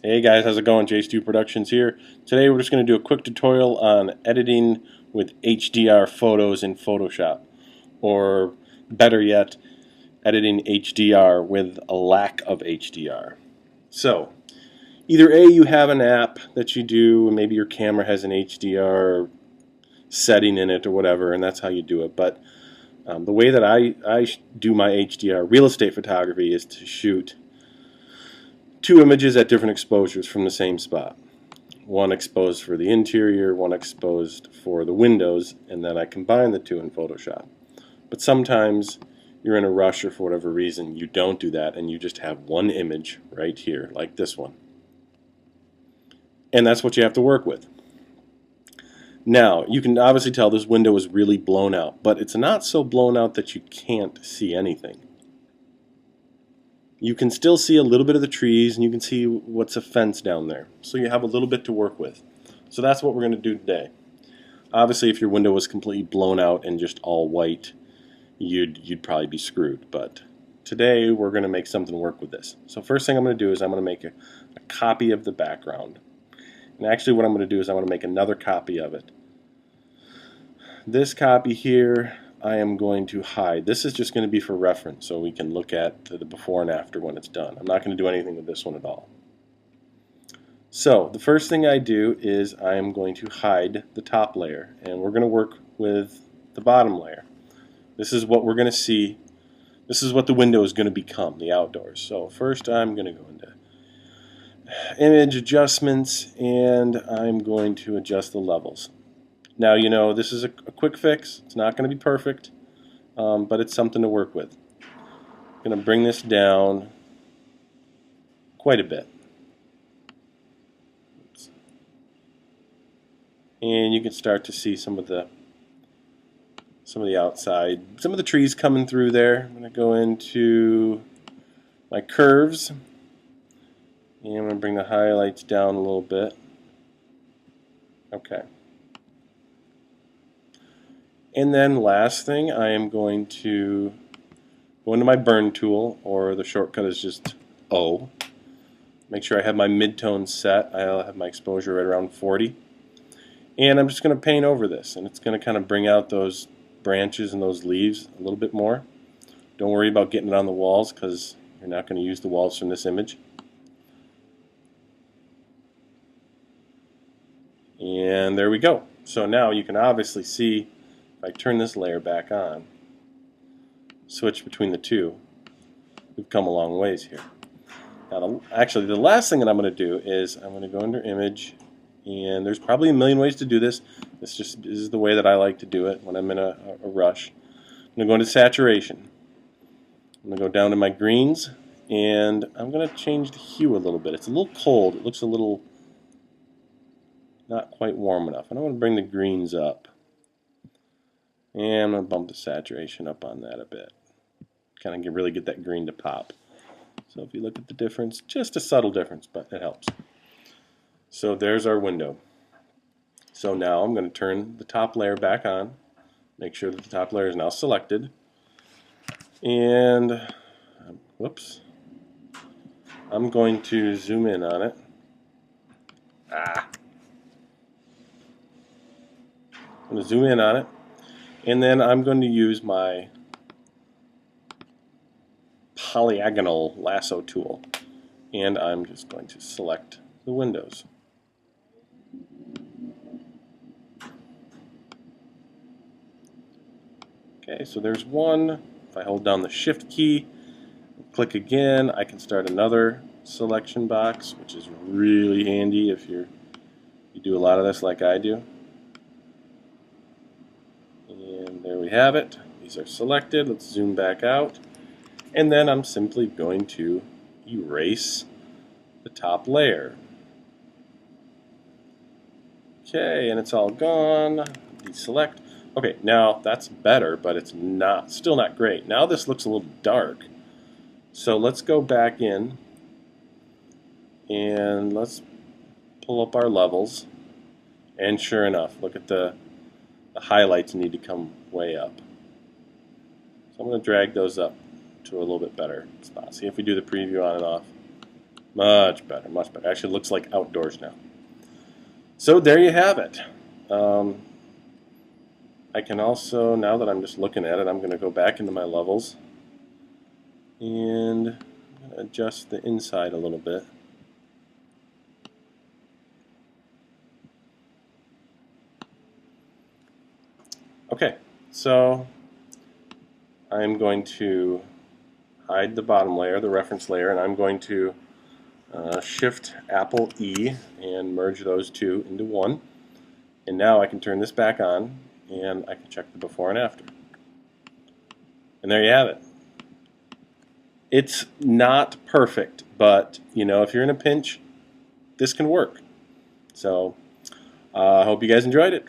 Hey guys, how's it going? J2 Productions here. Today we're just going to do a quick tutorial on editing with HDR photos in Photoshop. Or better yet, editing HDR with a lack of HDR. So, either A, you have an app that you do, maybe your camera has an HDR setting in it or whatever, and that's how you do it. But the way that I do my HDR real estate photography is to shoot two images at different exposures from the same spot. One exposed for the interior, one exposed for the windows, and then I combine the two in Photoshop. But sometimes you're in a rush or for whatever reason you don't do that and you just have one image right here, like this one. And that's what you have to work with. Now, you can obviously tell this window is really blown out, but it's not so blown out that you can't see anything. You can still see a little bit of the trees, and you can see what's a fence down there. So you have a little bit to work with. So that's what we're going to do today. Obviously, if your window was completely blown out and just all white, you'd probably be screwed. But today we're going to make something work with this. So first thing I'm going to do is I'm going to make a copy of the background. And actually what I'm going to do is I'm going to make another copy of it. This copy here I am going to hide. This is just going to be for reference so we can look at the before and after when it's done. I'm not going to do anything with this one at all. So the first thing I do is I am going to hide the top layer, and we're going to work with the bottom layer. This is what we're going to see. This is what the window is going to become, the outdoors. So first I'm going to go into image adjustments, and I'm going to adjust the levels. Now, you know, this is a quick fix. It's not going to be perfect, but it's something to work with. I'm going to bring this down quite a bit. And you can start to see some of the outside, some of the trees coming through there. I'm going to go into my curves, and I'm going to bring the highlights down a little bit. Okay. And then last thing, I am going to go into my burn tool, or the shortcut is just O. Make sure I have my midtone set. I'll have my exposure right around 40. And I'm just going to paint over this, and it's going to kind of bring out those branches and those leaves a little bit more. Don't worry about getting it on the walls because you're not going to use the walls from this image. And there we go. So now you can obviously see, if I turn this layer back on, switch between the two, we've come a long ways here. Now, actually, the last thing that I'm going to do is I'm going to go under Image, and there's probably a million ways to do this. This is the way that I like to do it when I'm in a rush. I'm going to go into Saturation. I'm going to go down to my greens, and I'm going to change the hue a little bit. It's a little cold. It looks a little not quite warm enough. And I want to bring the greens up. And I'm going to bump the saturation up on that a bit. Kind of really get that green to pop. So if you look at the difference, just a subtle difference, but it helps. So there's our window. So now I'm going to turn the top layer back on. Make sure that the top layer is now selected. And, whoops, I'm going to zoom in on it. I'm going to zoom in on it. And then I'm going to use my polygonal lasso tool, and I'm just going to select the windows. Okay, so there's one. If I hold down the Shift key, click again, I can start another selection box, which is really handy if you do a lot of this like I do. And there we have it. These are selected. Let's zoom back out. And then I'm simply going to erase the top layer. Okay, and it's all gone. Deselect. Okay, now that's better, but it's still not great. Now this looks a little dark. So let's go back in and let's pull up our levels. And sure enough, look at the highlights need to come way up. So I'm going to drag those up to a little bit better spot. See if we do the preview on and off. Much better, much better. Actually, it looks like outdoors now. So there you have it. I can also, now that I'm just looking at it, I'm going to go back into my levels and adjust the inside a little bit. Okay, so I'm going to hide the bottom layer, the reference layer, and I'm going to Shift Apple E and merge those two into one. And now I can turn this back on and I can check the before and after. And there you have it. It's not perfect, but you know, if you're in a pinch, this can work. So I hope you guys enjoyed it.